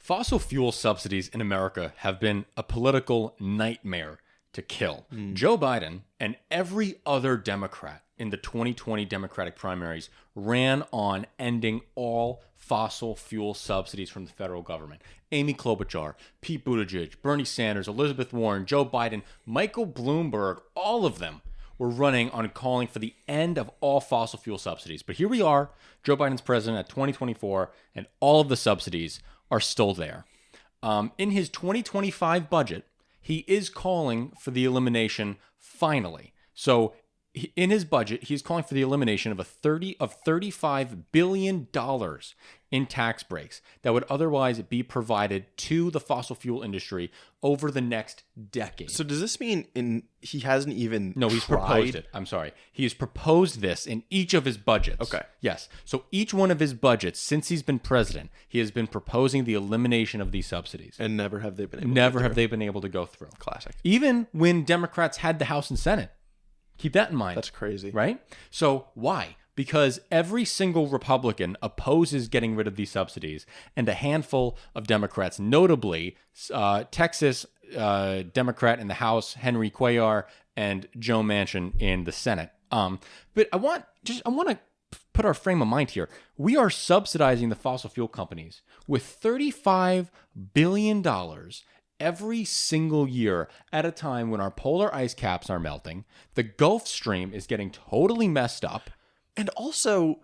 Fossil fuel subsidies in America have been a political nightmare to kill. Joe Biden and every other Democrat in the 2020 Democratic primaries ran on ending all fossil fuel subsidies from the federal government. Amy Klobuchar, Pete Buttigieg, Bernie Sanders, Elizabeth Warren, Joe Biden, Michael Bloomberg, all of them were running on calling for the end of all fossil fuel subsidies. But here we are, Joe Biden's president at 2024, and all of the subsidies are still there. In his 2025 budget, he is calling for the elimination finally. So in his budget, he's calling for the elimination of $35 billion in tax breaks that would otherwise be provided to the fossil fuel industry over the next decade. So does this mean he hasn't even No, he's tried? proposed it. I'm sorry. He has proposed this in each of his budgets. Okay. Yes. So each one of his budgets, since he's been president, he has been proposing the elimination of these subsidies. And never have they been able Never have they been able to go through. Classic. Even when Democrats had the House and Senate. Keep that in mind. That's crazy. Right? So why? Because every single Republican opposes getting rid of these subsidies, and a handful of Democrats, notably Texas Democrat in the House, Henry Cuellar, and Joe Manchin in the Senate. But I want to put our frame of mind here. We are subsidizing the fossil fuel companies with $35 billion every single year at a time when our polar ice caps are melting, the Gulf Stream is getting totally messed up. And also,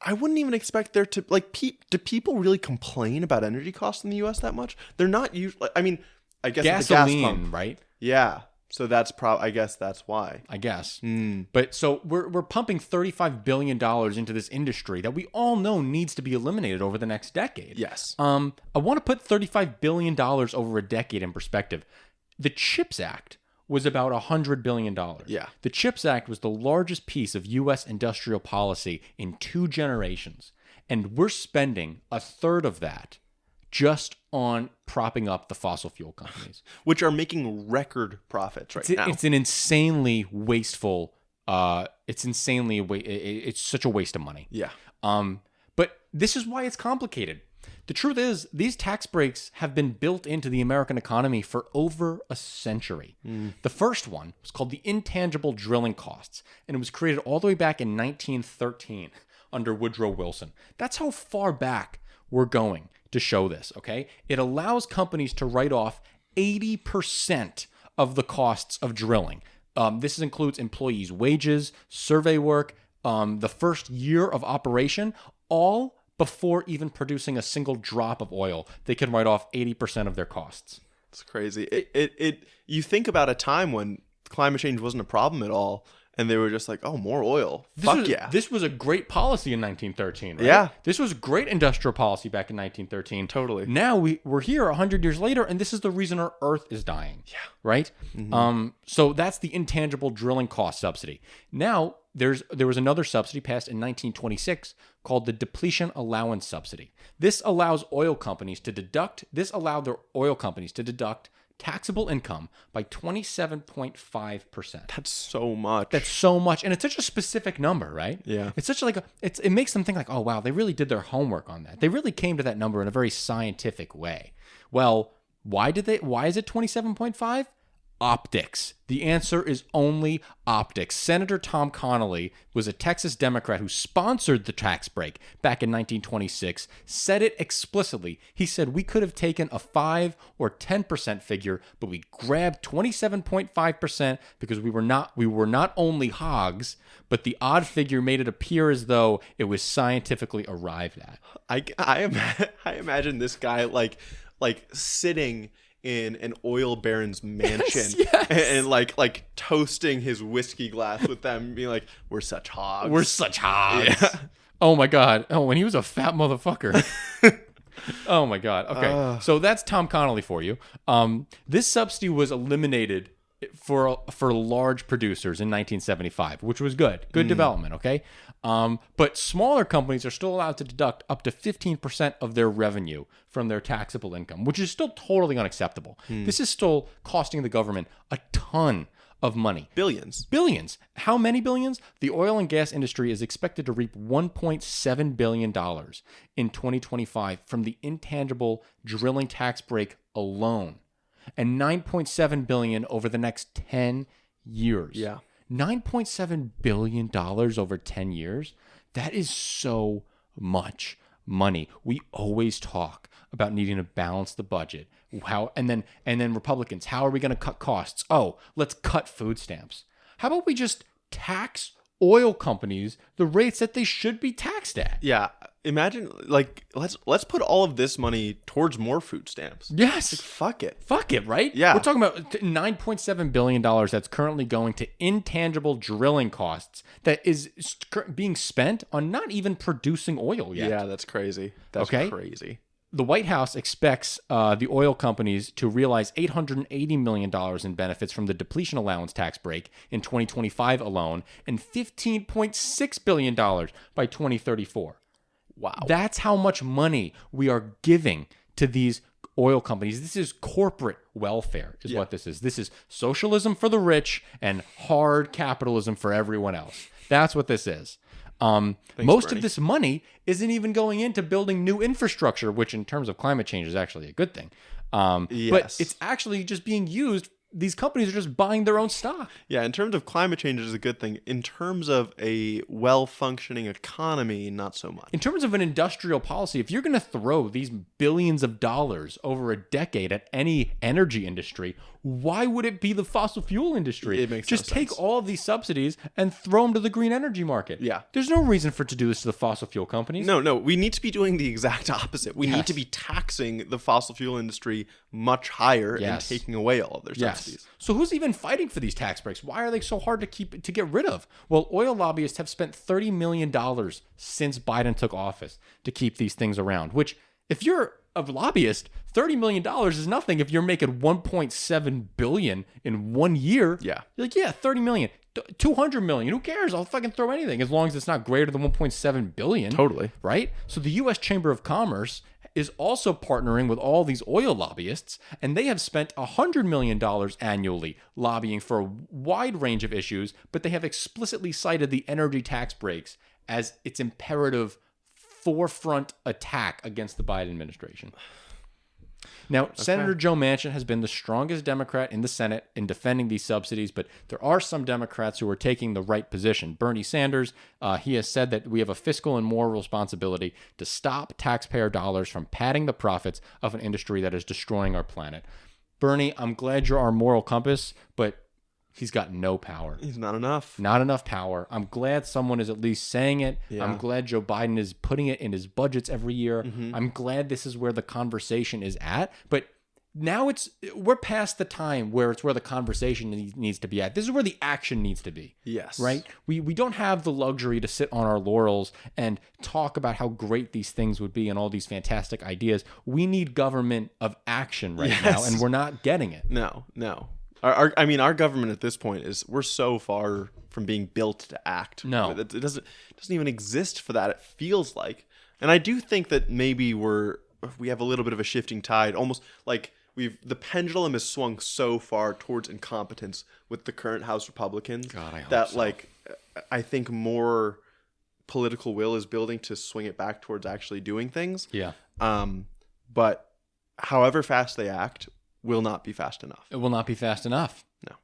I wouldn't even expect there to, like, do people really complain about energy costs in the U.S. that much? They're not usually, I mean, I guess Gasoline, the gas pump. right? Yeah. So that's I guess that's why. I guess. But so we're pumping $35 billion into this industry that we all know needs to be eliminated over the next decade. Yes. I want to put $35 billion over a decade in perspective. The CHIPS Act was about $100 billion. Yeah. The CHIPS Act was the largest piece of U.S. industrial policy in 2 generations. And we're spending a third of that just on propping up the fossil fuel companies, which are making record profits now. It's an insanely wasteful. It's such a waste of money. Yeah. But this is why it's complicated. The truth is, these tax breaks have been built into the American economy for over a century. The first one was called the intangible drilling costs, and it was created all the way back in 1913 under Woodrow Wilson. That's how far back we're going to show this, okay? It allows companies to write off 80% of the costs of drilling. This includes employees' wages, survey work, the first year of operation, all before even producing a single drop of oil. They can write off 80% of their costs. It's crazy. You think about a time when climate change wasn't a problem at all, and they were just like, oh, more oil. This was a great policy in 1913, right? Yeah. This was great industrial policy back in 1913. Totally. Now we're here 100 years later, and this is the reason our Earth is dying. Yeah. Right? So that's the intangible drilling cost subsidy. Now, there was another subsidy passed in 1926 called the depletion allowance subsidy. This allowed their oil companies to deduct taxable income by 27.5%. That's so much. And it's such a specific number, right? Yeah. It's such it makes them think like, oh wow, they really did their homework on that. They really came to that number in a very scientific way. Well, why is it 27.5? Optics. The answer is only optics. Senator Tom Connolly was a Texas Democrat who sponsored the tax break back in 1926, said it explicitly. He said we could have taken a 5 or 10% figure, but we grabbed 27.5% because we were not only hogs, but the odd figure made it appear as though it was scientifically arrived at. I imagine this guy like sitting in an oil baron's mansion yes. and like toasting his whiskey glass with them, being like, we're such hogs. Yeah. Oh my God. Oh, when he was a fat motherfucker. Oh my God. Okay. So that's Tom Connolly for you. This subsidy was eliminated for large producers in 1975, which was good development. Okay. But smaller companies are still allowed to deduct up to 15% of their revenue from their taxable income, which is still totally unacceptable. This is still costing the government a ton of money. Billions. Billions. How many billions? The oil and gas industry is expected to reap $1.7 billion in 2025 from the intangible drilling tax break alone, and $9.7 billion over the next 10 years. Yeah. $9.7 billion over 10 years. That is so much money. We always talk about needing to balance the budget. And then Republicans, how are we going to cut costs? Oh, let's cut food stamps. How about we just tax oil companies the rates that they should be taxed at? Yeah. Imagine, like, let's put all of this money towards more food stamps. Yes. Like, fuck it. Fuck it, right? Yeah. We're talking about $9.7 billion that's currently going to intangible drilling costs that is being spent on not even producing oil yet. Yeah, that's crazy. That's crazy. The White House expects the oil companies to realize $880 million in benefits from the depletion allowance tax break in 2025 alone, and $15.6 billion by 2034. Wow. That's how much money we are giving to these oil companies. This is corporate welfare is what this is. This is socialism for the rich and hard capitalism for everyone else. That's what this is. Thanks, most Bernie. of this money isn't even going into building new infrastructure, which in terms of climate change is actually a good thing. But it's actually just being used. These companies are just buying their own stock. Yeah, in terms of climate change, is a good thing. In terms of a well-functioning economy, not so much. In terms of an industrial policy, if you're going to throw these billions of dollars over a decade at any energy industry, why would it be the fossil fuel industry? It makes just no take sense. all of these subsidies and throw them to the green energy market. Yeah. There's no reason for it to do this to the fossil fuel companies. No, we need to be doing the exact opposite. We need to be taxing the fossil fuel industry much higher and taking away all of their subsidies. So who's even fighting for these tax breaks? Why are they so hard to get rid of? Well, oil lobbyists have spent $30 million since Biden took office to keep these things around, which if you're a lobbyist, $30 million is nothing if you're making $1.7 billion in 1 year. Yeah. You're like, yeah, $30 million, $200 million. Who cares? I'll fucking throw anything as long as it's not greater than $1.7 billion. Totally. Right? So the U.S. Chamber of Commerce is also partnering with all these oil lobbyists, and they have spent $100 million annually lobbying for a wide range of issues, but they have explicitly cited the energy tax breaks as its imperative forefront attack against the Biden administration. Now, Senator Joe Manchin has been the strongest Democrat in the Senate in defending these subsidies, but there are some Democrats who are taking the right position. Bernie Sanders, he has said that we have a fiscal and moral responsibility to stop taxpayer dollars from padding the profits of an industry that is destroying our planet. Bernie, I'm glad you're our moral compass, but he's got no power. He's not enough. Not enough power. I'm glad someone is at least saying it. Yeah. I'm glad Joe Biden is putting it in his budgets every year. I'm glad this is where the conversation is at. But now we're past the time where it's where the conversation needs to be at. This is where the action needs to be. Yes. Right? We don't have the luxury to sit on our laurels and talk about how great these things would be and all these fantastic ideas. We need government of action right now, and we're not getting it. No. Our government at this point we're so far from being built to act. No. It doesn't even exist for that. It feels like, and I do think that maybe we have a little bit of a shifting tide, almost like the pendulum has swung so far towards incompetence with the current House Republicans God, I hope that so. I think more political will is building to swing it back towards actually doing things. Yeah. But however fast they act will not be fast enough. It will not be fast enough. No.